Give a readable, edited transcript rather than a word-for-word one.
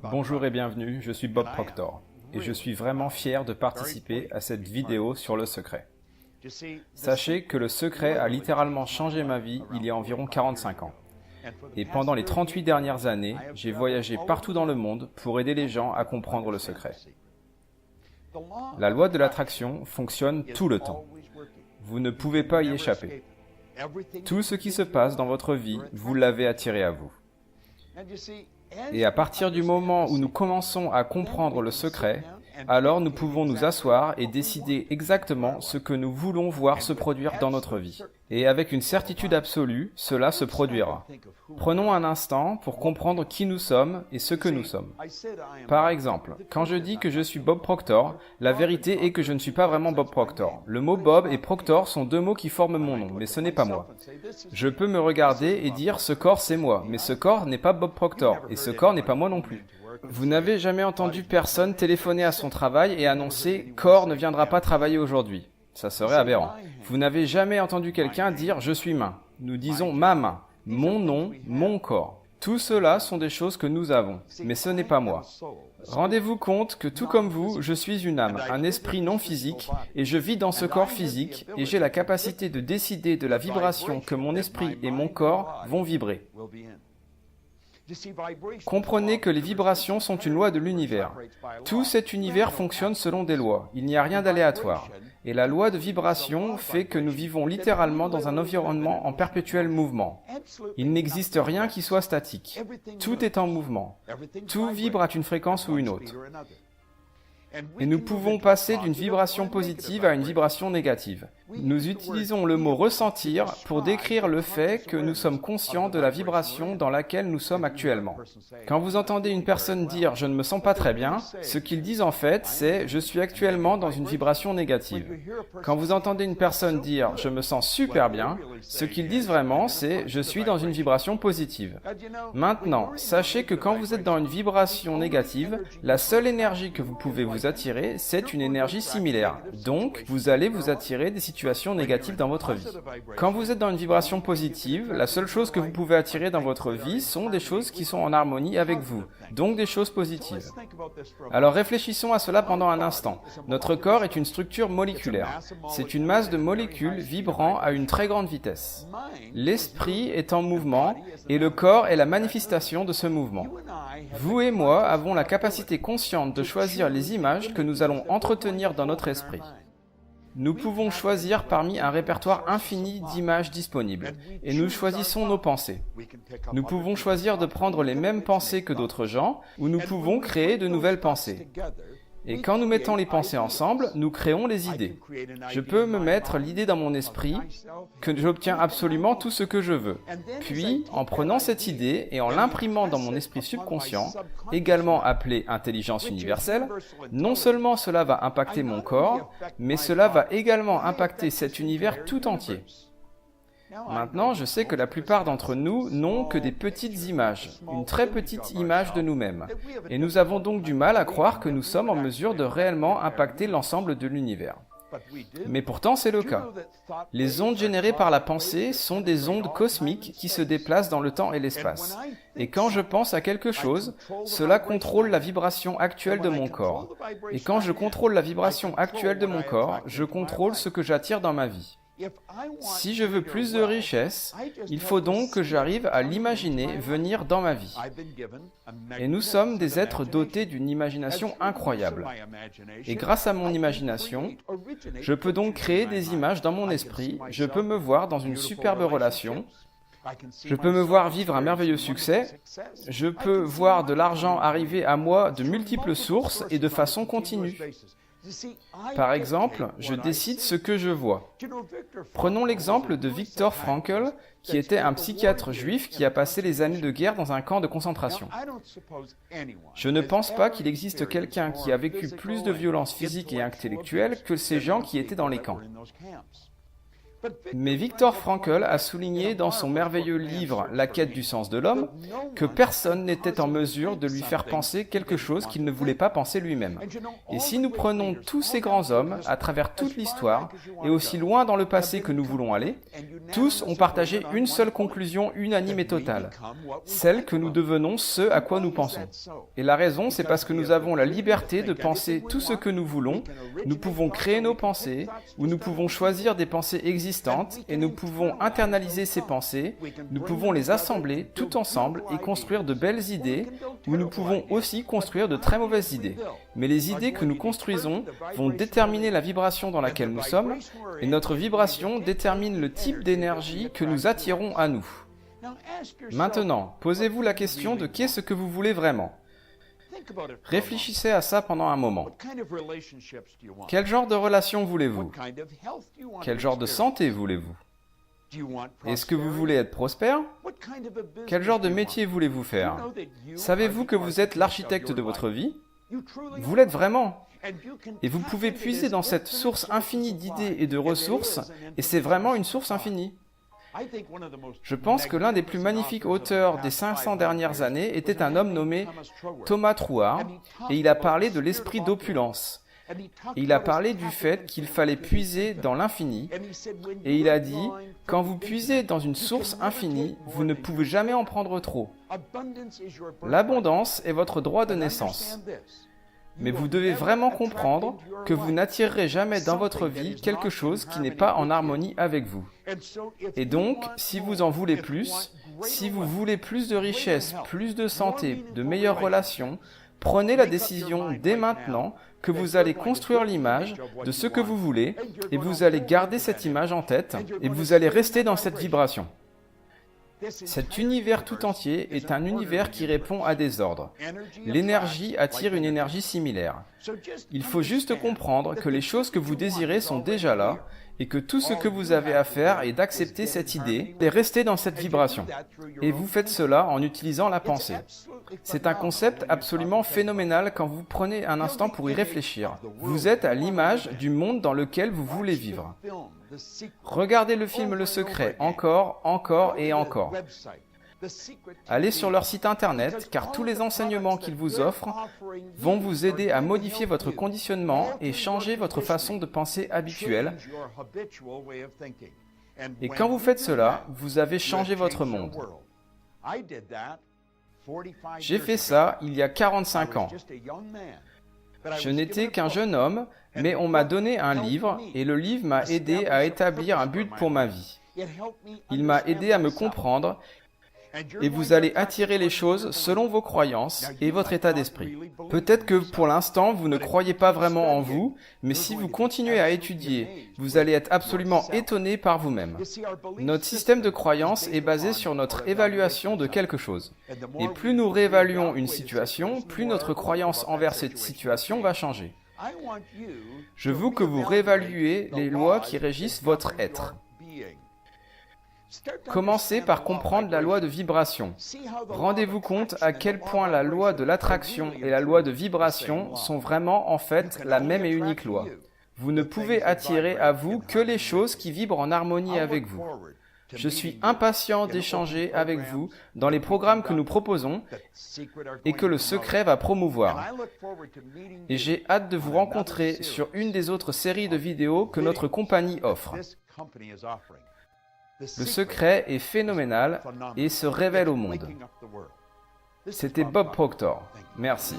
Bonjour et bienvenue, je suis Bob Proctor et je suis vraiment fier de participer à cette vidéo sur le secret. Sachez que le secret a littéralement changé ma vie il y a environ 45 ans. Et pendant les 38 dernières années, j'ai voyagé partout dans le monde pour aider les gens à comprendre le secret. La loi de l'attraction fonctionne tout le temps. Vous ne pouvez pas y échapper. Tout ce qui se passe dans votre vie, vous l'avez attiré à vous. Et à partir du moment où nous commençons à comprendre le secret, alors nous pouvons nous asseoir et décider exactement ce que nous voulons voir se produire dans notre vie. Et avec une certitude absolue, cela se produira. Prenons un instant pour comprendre qui nous sommes et ce que nous sommes. Par exemple, quand je dis que je suis Bob Proctor, la vérité est que je ne suis pas vraiment Bob Proctor. Le mot Bob et Proctor sont deux mots qui forment mon nom, mais ce n'est pas moi. Je peux me regarder et dire ce corps c'est moi, mais ce corps n'est pas Bob Proctor, et ce corps n'est pas moi non plus. Vous n'avez jamais entendu personne téléphoner à son travail et annoncer « Corps ne viendra pas travailler aujourd'hui ». Ça serait aberrant. Vous n'avez jamais entendu quelqu'un dire « Je suis main ». Nous disons « ma main », mon nom, mon corps. Tout cela sont des choses que nous avons, mais ce n'est pas moi. Rendez-vous compte que tout comme vous, je suis une âme, un esprit non physique, et je vis dans ce corps physique, et j'ai la capacité de décider de la vibration que mon esprit et mon corps vont vibrer. Comprenez que les vibrations sont une loi de l'univers. Tout cet univers fonctionne selon des lois. Il n'y a rien d'aléatoire. Et la loi de vibration fait que nous vivons littéralement dans un environnement en perpétuel mouvement. Il n'existe rien qui soit statique. Tout est en mouvement. Tout vibre à une fréquence ou une autre. Et nous pouvons passer d'une vibration positive à une vibration négative. Nous utilisons le mot « ressentir » pour décrire le fait que nous sommes conscients de la vibration dans laquelle nous sommes actuellement. Quand vous entendez une personne dire « je ne me sens pas très bien », ce qu'ils disent en fait, c'est « je suis actuellement dans une vibration négative ». Quand vous entendez une personne dire « je me sens super bien », ce qu'ils disent vraiment, c'est « je suis dans une vibration positive ». Maintenant, sachez que quand vous êtes dans une vibration négative, la seule énergie que vous pouvez vous attirer, c'est une énergie similaire. Donc, vous allez vous attirer des situations négatives dans votre vie. Quand vous êtes dans une vibration positive, la seule chose que vous pouvez attirer dans votre vie sont des choses qui sont en harmonie avec vous, donc des choses positives. Alors réfléchissons à cela pendant un instant. Notre corps est une structure moléculaire. C'est une masse de molécules vibrant à une très grande vitesse. L'esprit est en mouvement et le corps est la manifestation de ce mouvement. Vous et moi avons la capacité consciente de choisir les images que nous allons entretenir dans notre esprit. Nous pouvons choisir parmi un répertoire infini d'images disponibles, et nous choisissons nos pensées. Nous pouvons choisir de prendre les mêmes pensées que d'autres gens, ou nous pouvons créer de nouvelles pensées. Et quand nous mettons les pensées ensemble, nous créons les idées. Je peux me mettre l'idée dans mon esprit que j'obtiens absolument tout ce que je veux. Puis, en prenant cette idée et en l'imprimant dans mon esprit subconscient, également appelé intelligence universelle, non seulement cela va impacter mon corps, mais cela va également impacter cet univers tout entier. Maintenant, je sais que la plupart d'entre nous n'ont que des petites images, une très petite image de nous-mêmes. Et nous avons donc du mal à croire que nous sommes en mesure de réellement impacter l'ensemble de l'univers. Mais pourtant, c'est le cas. Les ondes générées par la pensée sont des ondes cosmiques qui se déplacent dans le temps et l'espace. Et quand je pense à quelque chose, cela contrôle la vibration actuelle de mon corps. Et quand je contrôle la vibration actuelle de mon corps, je contrôle ce que j'attire dans ma vie. Si je veux plus de richesse, il faut donc que j'arrive à l'imaginer venir dans ma vie. Et nous sommes des êtres dotés d'une imagination incroyable. Et grâce à mon imagination, je peux donc créer des images dans mon esprit, je peux me voir dans une superbe relation, je peux me voir vivre un merveilleux succès, je peux voir de l'argent arriver à moi de multiples sources et de façon continue. Par exemple, je décide ce que je vois. Prenons l'exemple de Viktor Frankl, qui était un psychiatre juif qui a passé les années de guerre dans un camp de concentration. Je ne pense pas qu'il existe quelqu'un qui a vécu plus de violence physique et intellectuelle que ces gens qui étaient dans les camps. Mais Viktor Frankl a souligné dans son merveilleux livre La quête du sens de l'homme que personne n'était en mesure de lui faire penser quelque chose qu'il ne voulait pas penser lui-même. Et si nous prenons tous ces grands hommes à travers toute l'histoire et aussi loin dans le passé que nous voulons aller, tous ont partagé une seule conclusion unanime et totale, celle que nous devenons ce à quoi nous pensons. Et la raison, c'est parce que nous avons la liberté de penser tout ce que nous voulons, nous pouvons créer nos pensées, ou nous pouvons choisir des pensées existantes et nous pouvons internaliser ces pensées, nous pouvons les assembler tout ensemble et construire de belles idées, ou nous pouvons aussi construire de très mauvaises idées. Mais les idées que nous construisons vont déterminer la vibration dans laquelle nous sommes, et notre vibration détermine le type d'énergie que nous attirons à nous. Maintenant, posez-vous la question de qu'est-ce que vous voulez vraiment. Réfléchissez à ça pendant un moment. Quel genre de relation voulez-vous? Quel genre de santé voulez-vous? Est-ce que vous voulez être prospère? Quel genre de métier voulez-vous faire? Savez-vous que vous êtes l'architecte de votre vie? Vous l'êtes vraiment. Et vous pouvez puiser dans cette source infinie d'idées et de ressources, et c'est vraiment une source infinie. Je pense que l'un des plus magnifiques auteurs des 500 dernières années était un homme nommé Thomas Trouard, et il a parlé de l'esprit d'opulence. Et il a parlé du fait qu'il fallait puiser dans l'infini, et il a dit, quand vous puisez dans une source infinie, vous ne pouvez jamais en prendre trop. L'abondance est votre droit de naissance. Mais vous devez vraiment comprendre que vous n'attirerez jamais dans votre vie quelque chose qui n'est pas en harmonie avec vous. Et donc, si vous en voulez plus, si vous voulez plus de richesse, plus de santé, de meilleures relations, prenez la décision dès maintenant que vous allez construire l'image de ce que vous voulez et vous allez garder cette image en tête et vous allez rester dans cette vibration. Cet univers tout entier est un univers qui répond à des ordres. L'énergie attire une énergie similaire. Il faut juste comprendre que les choses que vous désirez sont déjà là et que tout ce que vous avez à faire est d'accepter cette idée et rester dans cette vibration. Et vous faites cela en utilisant la pensée. C'est un concept absolument phénoménal quand vous prenez un instant pour y réfléchir. Vous êtes à l'image du monde dans lequel vous voulez vivre. Regardez le film Le Secret encore, encore et encore. Allez sur leur site internet car tous les enseignements qu'ils vous offrent vont vous aider à modifier votre conditionnement et changer votre façon de penser habituelle. Et quand vous faites cela, vous avez changé votre monde. J'ai fait ça il y a 45 ans. Je n'étais qu'un jeune homme, mais on m'a donné un livre et le livre m'a aidé à établir un but pour ma vie. Il m'a aidé à me comprendre et vous allez attirer les choses selon vos croyances et votre état d'esprit. Peut-être que pour l'instant, vous ne croyez pas vraiment en vous, mais si vous continuez à étudier, vous allez être absolument étonné par vous-même. Notre système de croyance est basé sur notre évaluation de quelque chose. Et plus nous réévaluons une situation, plus notre croyance envers cette situation va changer. Je veux que vous réévaluez les lois qui régissent votre être. Commencez par comprendre la loi de vibration. Rendez-vous compte à quel point la loi de l'attraction et la loi de vibration sont vraiment en fait la même et unique loi. Vous ne pouvez attirer à vous que les choses qui vibrent en harmonie avec vous. Je suis impatient d'échanger avec vous dans les programmes que nous proposons et que le secret va promouvoir. Et j'ai hâte de vous rencontrer sur une des autres séries de vidéos que notre compagnie offre. Le secret est phénoménal et se révèle au monde. C'était Bob Proctor. Merci.